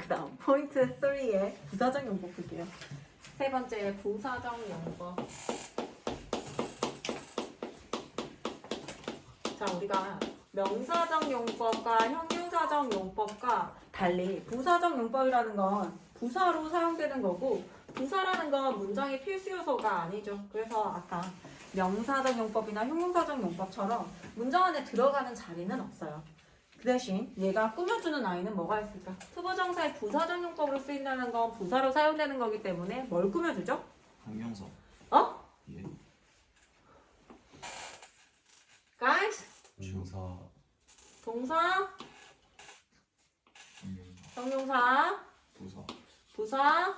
그 다음 포인트 3의 부사적 용법 볼게요. 세 번째 부사적 용법. 자, 우리가 명사적 용법과 형용사적 용법과 달리 부사적 용법이라는 건 부사로 사용되는 거고, 부사라는 건 문장의 필수 요소가 아니죠. 그래서 아까 명사적 용법이나 형용사적 용법처럼 문장 안에 들어가는 자리는 없어요. 그 대신 얘가 꾸며주는 아이는 뭐가 있을까? 투부정사의 부사적 용법으로 쓰인다는 건 부사로 사용되는 거기 때문에 뭘 꾸며주죠? 형용사. 어? 예. Guys? 주사. 동사, 형용사. 형용사, 부사. 부사.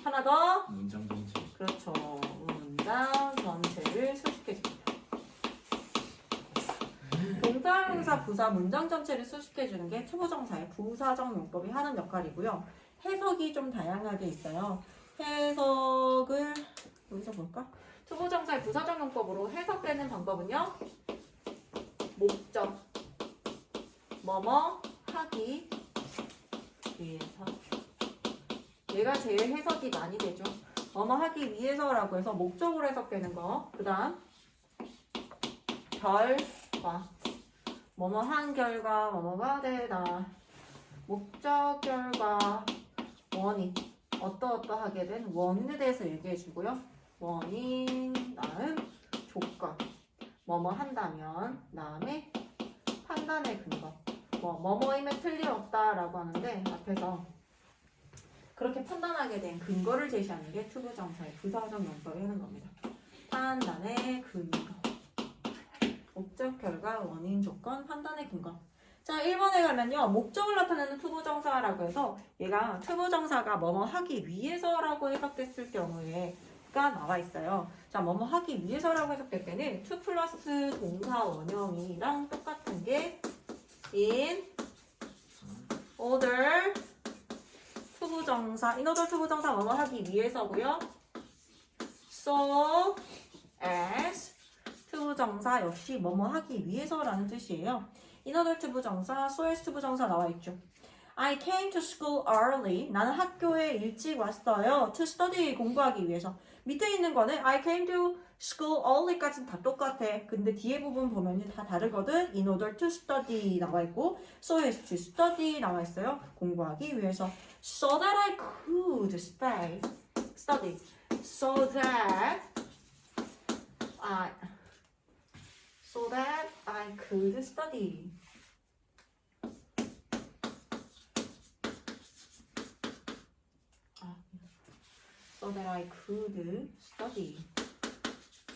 하나 더. 문장 전체. 그렇죠. 문장 전체를 수식해줍니다. 동사, 형용사, 부사, 문장 전체를 수식해주는 게 투부정사의 부사적 용법이 하는 역할이고요. 해석이 좀 다양하게 있어요. 해석을 여기서 볼까? 투부정사의 부사적 용법으로 해석되는 방법은요. 목적, 뭐뭐 하기 위해서. 얘가 제일 해석이 많이 되죠. 뭐뭐 하기 위해서라고 해서 목적으로 해석되는 거. 그 다음 결과, 뭐뭐 한 결과 뭐뭐가 되다. 목적, 결과, 원인, 어떠어떠하게 된 원인에 대해서 얘기해 주고요. 원인, 다음 조건, 뭐뭐 한다면, 다음에 판단의 근거. 뭐뭐임에 틀림없다라고 하는데 앞에서 그렇게 판단하게 된 근거를 제시하는 게 투부정사의 부사적 용법이 하는 겁니다. 판단의 근거. 목적, 결과, 원인, 조건, 판단의 근거. 자, 1번에 가면요. 목적을 나타내는 투부정사라고 해서 얘가 투부정사가 뭐뭐 하기 위해서라고 해석됐을 경우에가 나와 있어요. 자, 뭐뭐 하기 위해서라고 해석될 때는 to 플러스 동사 원형이랑 똑같은 게 in order 투부정사, in order 투부정사 뭐뭐 하기 위해서고요. so as 투부정사 역시 뭐뭐 하기 위해서라는 뜻이에요. in order 투부정사, so as 투부정사 나와 있죠. I came to school early. 나는 학교에 일찍 왔어요. to study 공부하기 위해서. 밑에 있는 거는 I came to school early까지는 다 똑같아. 근데 뒤에 부분 보면 다 다르거든. in order to study 나와 있고 so as to study 나와 있어요. 공부하기 위해서. So that I could study. So that I could study. So that I could study.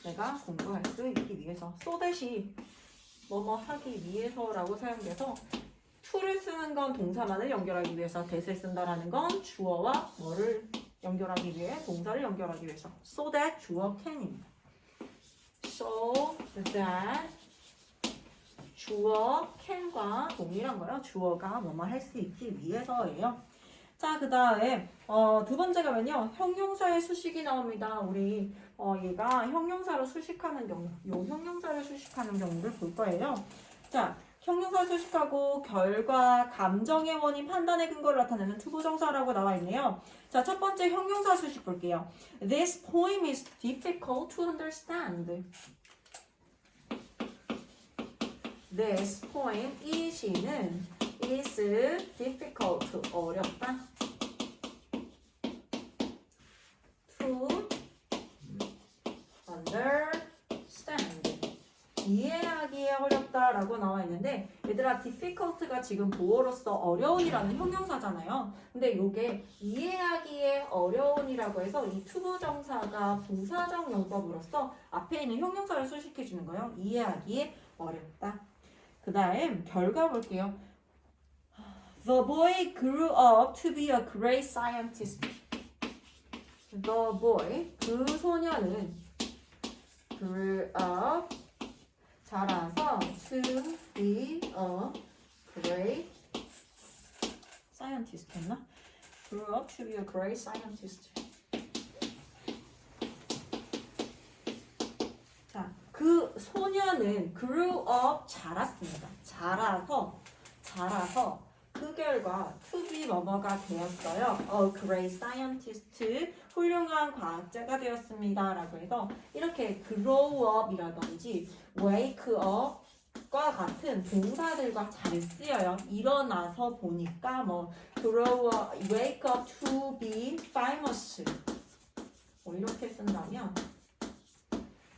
내가 공부할 수 있기 위해서. so that이 뭐뭐 하기 위해서라고 사용돼서 to를 쓰는 건 동사만을 연결하기 위해서, that을 쓴다라는 건 주어와 뭐를 연결하기 위해, 동사를 연결하기 위해서. so that 주어 can입니다. so that 주어 can과 동일한 거요. 주어가 뭐뭐 할 수 있기 위해서예요. 자, 그 다음에 두 번째 가면요. 형용사의 수식이 나옵니다. 우리 얘가 형용사로 수식하는 경우, 요 형용사를 수식하는 경우를 볼 거예요. 자, 형용사 수식하고 결과, 감정의 원인, 판단의 근거를 나타내는 투부정사라고 나와 있네요. 자, 첫 번째 형용사 수식 볼게요. This poem is difficult to understand. This poem, 이 시는 is difficult, 어렵다. to understand. 이해하기에 어렵다라고 나와 있는데, 얘들아 difficult가 지금 보어로서 어려운이라는 형용사잖아요. 근데 이게 이해하기에 어려운이라고 해서 이 투부정사가 부사적 용법으로서 앞에 있는 형용사를 수식해 주는 거예요. 이해하기에 어렵다. 그 다음 결과 볼게요. The boy grew up to be a great scientist. The boy, 그 소녀는 grew up, 자라서 to be a great scientist 했나? grew up to be a great scientist. 자, 그 소녀는 grew up, 자랐습니다. 자라서 그 결과 to be 뭐뭐가 되었어요. A great scientist, 훌륭한 과학자가 되었습니다. 라고 해서 이렇게 grow up이라든지 wake up과 같은 동사들과 잘 쓰여요. 일어나서 보니까 뭐 grow up, wake up to be famous 뭐 이렇게 쓴다면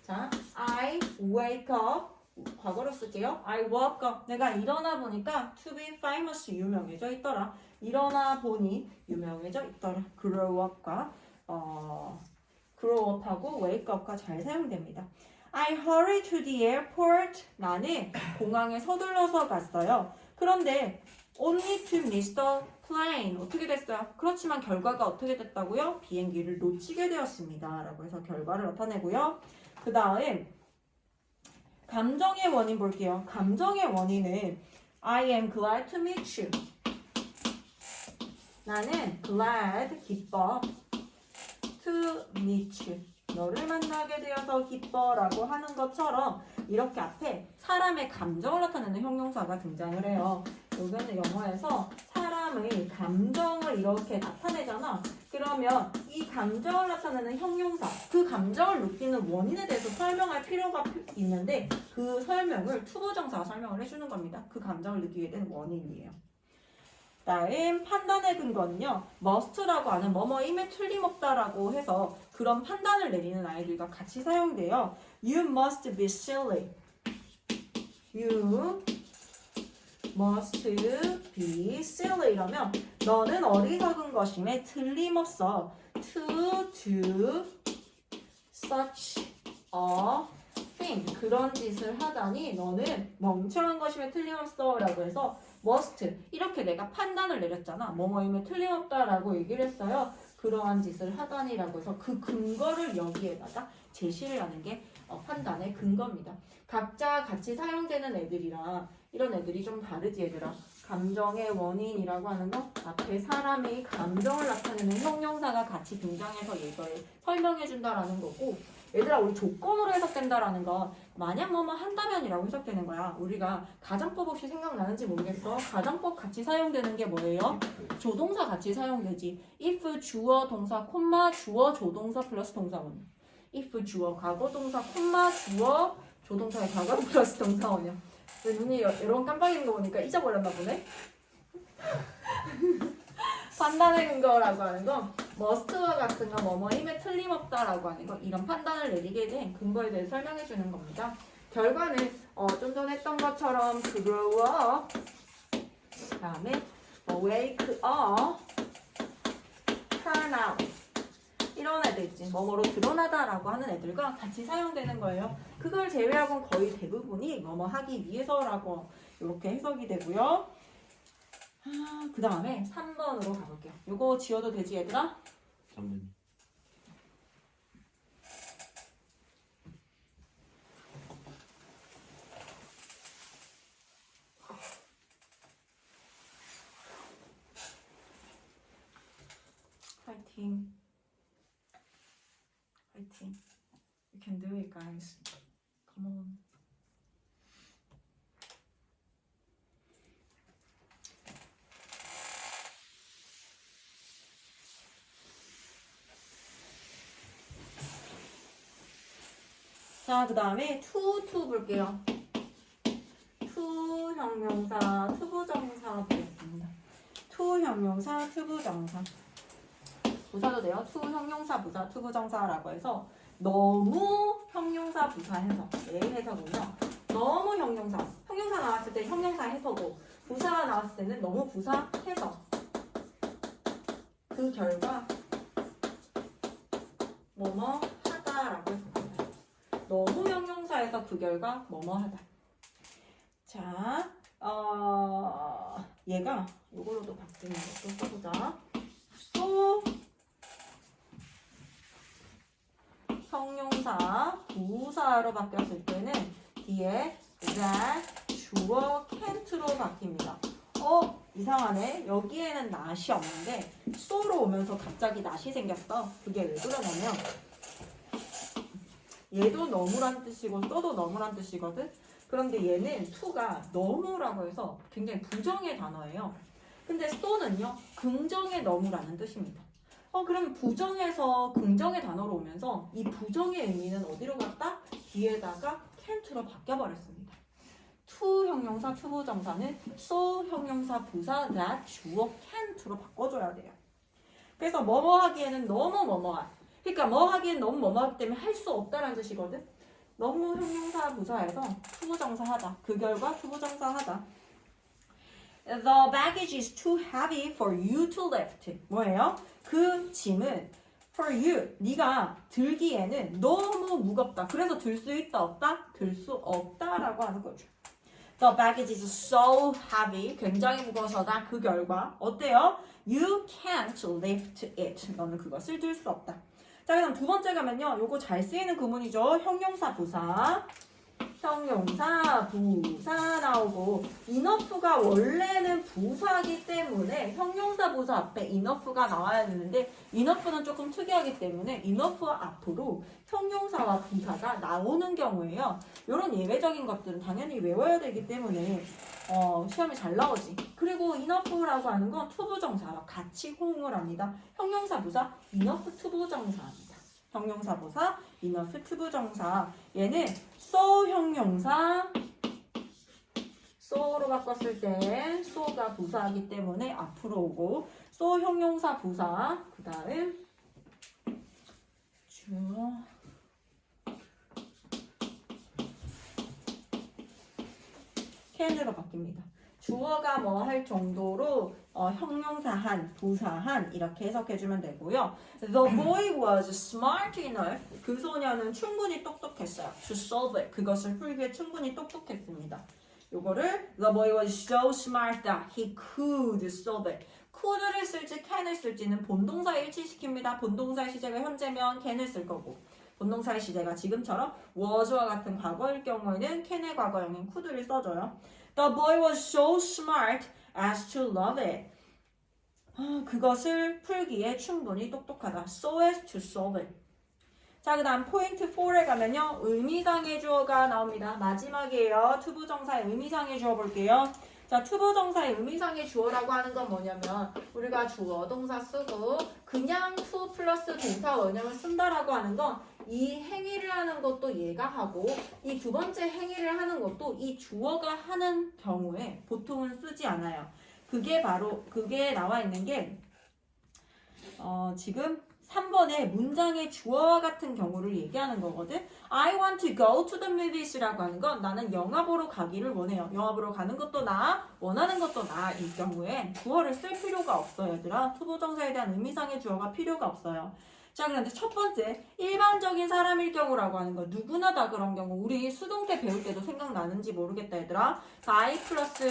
자, I wake up 과거로 쓸게요. I woke up. 내가 일어나 보니까 to be famous 유명해져 있더라. 일어나 보니 유명해져 있더라. grow up과 grow up하고 wake up과 잘 사용됩니다. I hurry to the airport. 나는 공항에 서둘러서 갔어요. 그런데 only to miss the plane. 어떻게 됐어요? 그렇지만 결과가 어떻게 됐다고요? 비행기를 놓치게 되었습니다. 라고 해서 결과를 나타내고요. 그 다음 감정의 원인 볼게요. 감정의 원인은 I am glad to meet you. 나는 glad, 기뻐 to meet you. 너를 만나게 되어서 기뻐라고 하는 것처럼 이렇게 앞에 사람의 감정을 나타내는 형용사가 등장을 해요. 여기는 영어에서 사람의 감정을 이렇게 나타내잖아. 그러면 이 감정을 나타내는 형용사, 그 감정을 느끼는 원인에 대해서 설명할 필요가 있는데 그 설명을 투부정사가 설명을 해주는 겁니다. 그 감정을 느끼게 된 원인이에요. 다음 판단의 근거는요. must라고 하는 뭐뭐임에 틀림없다라고 해서 그런 판단을 내리는 아이들과 같이 사용돼요. You must be silly. You must be silly 이러면 너는 어리석은 것임에 틀림없어. To do such a thing. 그런 짓을 하다니 너는 멍청한 것임에 틀림없어 라고 해서 must 이렇게 내가 판단을 내렸잖아. 뭐뭐임에 틀림없다라고 얘기를 했어요. 그러한 짓을 하다니라고 해서 그 근거를 여기에다가 제시를 하는 게 판단의 근거입니다. 각자 같이 사용되는 애들이랑 이런 애들이 좀 다르지 얘들아. 감정의 원인이라고 하는 거 앞에 사람의 감정을 나타내는 형용사가 같이 등장해서 이걸 설명해준다라는 거고 얘들아 우리 조건으로 해석된다라는 건 만약 뭐뭐 한다면이라고 해석되는 거야. 우리가 가정법 혹시 생각나는지 모르겠어. 가정법 같이 사용되는 게 뭐예요? 조동사 같이 사용되지. if 주어 동사 콤마 주어 조동사 플러스 동사원. if 주어 과거 동사 콤마 주어 조동사의 과거 플러스 동사원이야. 왜 눈이 여러 번 깜빡이는 거 보니까 잊어버렸나 보네. 판단의 근거라고 하는 건 must와 같은 거 뭐뭐임에 틀림없다라고 하는 거 이런 판단을 내리게 된 근거에 대해 설명해 주는 겁니다. 결과는 좀 전에 했던 것처럼 grow up 다음에 wake up, turn out 이런 애들 있지. 뭐뭐로 드러나다라고 하는 애들과 같이 사용되는 거예요. 그걸 제외하고는 거의 대부분이 뭐뭐 하기 위해서라고 이렇게 해석이 되고요. 그 다음에 3번으로 가볼게요. 이거 지워도 되지 얘들아? 잠깐만요. 파이팅. 파이팅. You can do it, guys. Come on. 자, 그 다음에 to 볼게요. to 형용사, 투부정사 보겠습니다. to 형용사, 투부정사. 부사도 돼요. to 형용사, 부사, 투부정사라고 해서 너무 형용사, 부사 해석. 내 해석은요. 너무 형용사. 형용사 나왔을 때 형용사 해석고 부사가 나왔을 때는 너무 부사 해석. 그 결과 뭐뭐 하다라고 해서 너무 형용사에서 그 결과 뭐뭐하다. 자, 얘가 요걸로도 바뀌는 것도 써보자. so 형용사 부사로 바뀌었을 때는 뒤에 that 주어 can't로 바뀝니다. 이상하네. 여기에는 not이 없는데 so로 오면서 갑자기 not이 생겼어. 그게 왜 그러냐면 얘도 너무란 뜻이고 so도 너무란 뜻이거든. 그런데 얘는 to가 너무라고 해서 굉장히 부정의 단어예요. 근데 so는요, 긍정의 너무라는 뜻입니다. 그럼 부정에서 긍정의 단어로 오면서 이 부정의 의미는 어디로 갔다? 뒤에다가 can't로 바뀌어버렸습니다. to 형용사, to 부정사는 so 형용사, 부사, that, 주어, can't로 바꿔줘야 돼요. 그래서 뭐뭐 하기에는 너무 뭐뭐하. 그러니까 뭐 하기엔 너무 뭐뭐하기 때문에 할 수 없다라는 뜻이거든. 너무 형용사, 부사에서 to 부정사 하다. 그 결과 to 부정사 하다. The baggage is too heavy for you to lift. 뭐예요? 그 짐은 for you, 네가 들기에는 너무 무겁다. 그래서 들 수 있다, 없다? 들 수 없다라고 하는 거죠. The baggage is so heavy. 굉장히 무거워서다. 그 결과 어때요? You can't lift it. 너는 그것을 들 수 없다. 자, 그다음 두 번째 가면요. 요거 잘 쓰이는 구문이죠. 형용사, 부사. 형용사, 부사 나오고 enough가 원래는 부사이기 때문에 형용사, 부사 앞에 enough가 나와야 되는데 enough는 조금 특이하기 때문에 enough 앞으로 형용사와 부사가 나오는 경우에요. 이런 예외적인 것들은 당연히 외워야 되기 때문에 시험에 잘 나오지. 그리고 enough라고 하는 건 투부정사와 같이 호응을 합니다. 형용사, 부사, enough 투부정사입니다. 형용사, 부사, enough 투부정사. 얘는 so 형용사, so로 바꿨을 때 so가 부사이기 때문에 앞으로 오고 so 형용사, 부사, 그 다음 주어, can으로 바뀝니다. 주어가 뭐 할 정도로 형용사 한, 부사 한 이렇게 해석해주면 되고요. The boy was smart enough. 그 소녀는 충분히 똑똑했어요. To solve it. 그것을 풀기에 충분히 똑똑했습니다. 요거를 The boy was so smart that he could solve it. could를 쓸지 can을 쓸지는 본동사에 일치시킵니다. 본동사의 시제가 현재면 can을 쓸 거고 본동사의 시제가 지금처럼 was와 같은 과거일 경우에는 can의 과거형인 could를 써줘요. The boy was so smart as to love it. 그것을 풀기에 충분히 똑똑하다. So as to solve it. 자, 그 다음 포인트 4에 가면요. 의미상의 주어가 나옵니다. 마지막이에요. 투부정사의 의미상의 주어 볼게요. 자, 투부정사의 의미상의 주어라고 하는 건 뭐냐면 우리가 주어, 동사 쓰고 그냥 to 플러스 동사 원형을 쓴다라고 하는 건 이 행위를 하는 것도 얘가 하고 이 두 번째 행위를 하는 것도 이 주어가 하는 경우에 보통은 쓰지 않아요. 그게 바로 그게 나와 있는 게 지금 3번에 문장의 주어와 같은 경우를 얘기하는 거거든. I want to go to the movies라고 하는 건 나는 영화 보러 가기를 원해요. 영화 보러 가는 것도 나, 원하는 것도 나. 이 경우에 주어를 쓸 필요가 없어요, 얘들아. 투부정사에 대한 의미상의 주어가 필요가 없어요. 자, 그런데 첫 번째, 일반적인 사람일 경우라고 하는 거. 누구나 다 그런 경우. 우리 수동태 배울 때도 생각나는지 모르겠다, 얘들아. I 플러스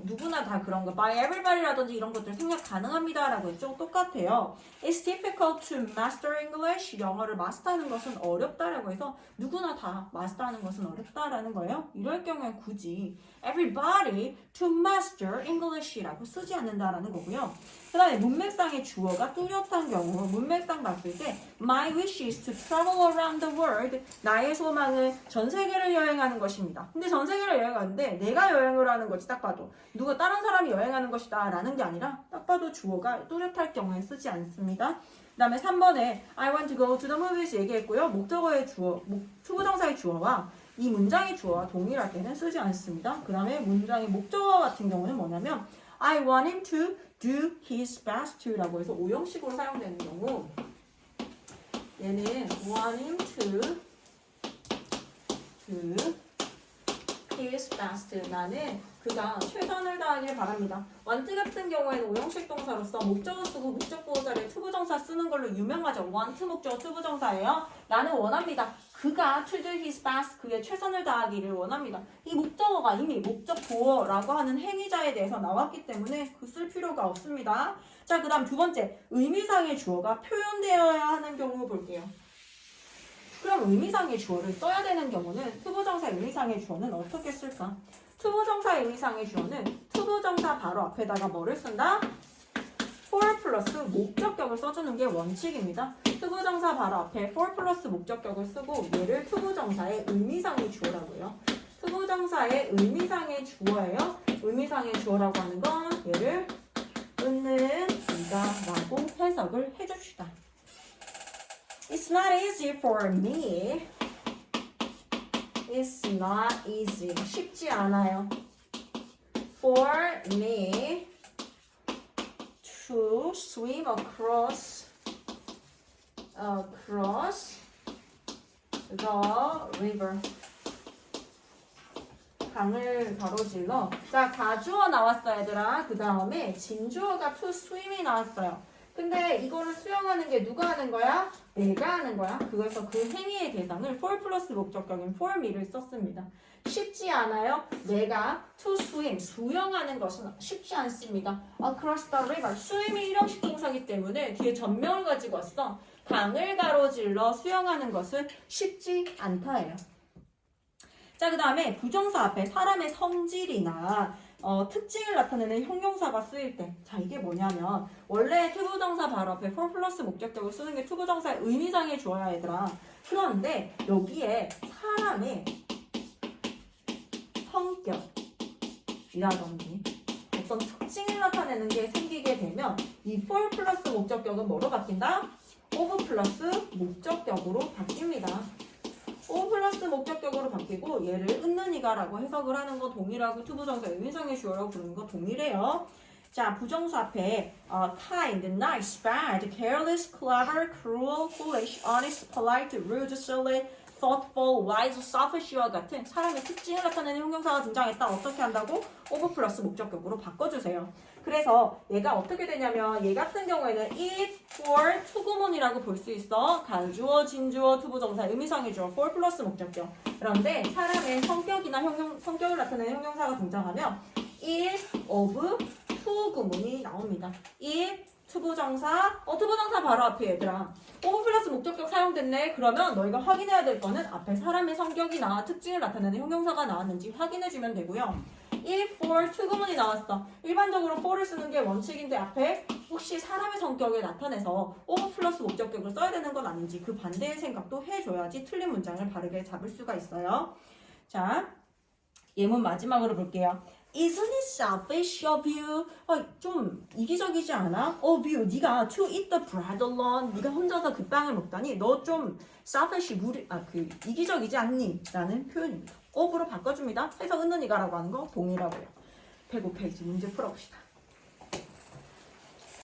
누구나 다 그런 거. by everybody라든지 이런 것들 생략 가능합니다. 라고 했죠. 똑같아요. It's difficult to master English. 영어를 마스터하는 것은 어렵다라고 해서 누구나 다 마스터하는 것은 어렵다라는 거예요. 이럴 경우엔 굳이 everybody to master English라고 쓰지 않는다라는 거고요. 그 다음에 문맥상의 주어가 뚜렷한 경우 문맥상 봤을 때 My wish is to travel around the world. 나의 소망은 전 세계를 여행하는 것입니다. 근데 전 세계를 여행하는데 내가 여행을 하는 거지 딱 봐도. 누가 다른 사람이 여행하는 것이다 라는 게 아니라 딱 봐도 주어가 뚜렷할 경우에 쓰지 않습니다. 그 다음에 3번에 I want to go to the movies 얘기했고요. 목적어의 주어, 투부정사의 주어와 이 문장의 주어와 동일할 때는 쓰지 않습니다. 그 다음에 문장의 목적어 같은 경우는 뭐냐면 I want him to do his best to 라고 해서 오형식으로 사용되는 경우 얘는 want him to his best 나는 그가 최선을 다하길 바랍니다. want 같은 경우에는 오형식 동사로서 목적어 쓰고 목적 보호 자리에 투부정사 쓰는 걸로 유명하죠. want 목적어 투부정사예요. 나는 원합니다. 그가 to do his best 그의 최선을 다하기를 원합니다. 이 목적어가 이미 목적 보어라고 하는 행위자에 대해서 나왔기 때문에 그 쓸 필요가 없습니다. 자, 그 다음 두 번째 의미상의 주어가 표현되어야 하는 경우 볼게요. 그럼 의미상의 주어를 써야 되는 경우는 투부정사 의미상의 주어는 어떻게 쓸까? 투부정사 의미상의 주어는 투부정사 바로 앞에다가 뭐를 쓴다? for 플러스 목적격을 써주는 게 원칙입니다. 투부정사 바로 앞에 for 플러스 목적격을 쓰고 얘를 투부정사의 의미상의 주어라고 해요. 투부정사의 의미상의 주어예요. 의미상의 주어라고 하는 건 얘를 은는 이가 라고 해석을 해줍시다. It's not easy for me. It's not easy. 쉽지 않아요. For me to swim across the river. 강을 가로질러. 자, 가주어 나왔어, 얘들아. 그 다음에 진주어가 to swim이 나왔어요. 근데 이거를 수영하는 게 누가 하는 거야? 내가 하는 거야. 그래서 그 행위의 대상을 for 플러스 목적격인 for me를 썼습니다. 쉽지 않아요? 내가 to swim, 수영하는 것은 쉽지 않습니다. Across the river, swim이 일형식 동사기 때문에 뒤에 전명을 가지고 왔어. 강을 가로질러 수영하는 것은 쉽지 않다예요. 자, 그 다음에 부정사 앞에 사람의 성질이나 특징을 나타내는 형용사가 쓰일 때, 자, 이게 뭐냐면 원래 투부정사 바로 앞에 for 플러스 목적격을 쓰는 게 투부정사의 의미상의 주어야, 얘들아. 그런데 여기에 사람의 성격이라든지 어떤 특징을 나타내는 게 생기게 되면 이 for 플러스 목적격은 뭐로 바뀐다? of 플러스 목적격으로 바뀝니다. O 플러스 목적격으로 바뀌고 얘를 은는이가라고 해석을 하는 거 동일하고 투부정사 의미상의 주어라고 부르는 거 동일해요. 자, 부정사 앞에 kind, nice, bad, careless, clever, cruel, foolish, honest, polite, rude, silly, thoughtful, wise, selfish와 같은 사람의 특징을 나타내는 형용사가 등장했다. 어떻게 한다고? of 플러스 목적격으로 바꿔주세요. 그래서 얘가 어떻게 되냐면 얘 같은 경우에는 it, for, 투구문이라고 볼 수 있어. 가주어, 진주어, 투부정사, 의미상의 주어, for 플러스 목적격. 그런데 사람의 성격이나 성격을 나타내는 형용사가 등장하면 is, of, 투구문이 나옵니다. it, 투부정사, 투부정사 바로 앞에 얘들아. of 플러스 목적격 사용됐네. 그러면 너희가 확인해야 될 거는 앞에 사람의 성격이나 특징을 나타내는 형용사가 나왔는지 확인해주면 되고요. if, for, 투구문이 나왔어. 일반적으로 for를 쓰는 게 원칙인데 앞에 혹시 사람의 성격을 나타내서 of 플러스 목적격을 써야 되는 건 아닌지 그 반대의 생각도 해줘야지 틀린 문장을 바르게 잡을 수가 있어요. 자, 예문 마지막으로 볼게요. Isn't it selfish of you? 좀 이기적이지 않아? Of you, 네가 to eat the bread alone. 네가 혼자서 그 빵을 먹다니 너 좀 selfish, 이기적이지 않니? 라는 표현입니다. of로 바꿔줍니다. 해석 은는이가라고 하는 거 동일하고요. 105페이지 문제 풀어봅시다.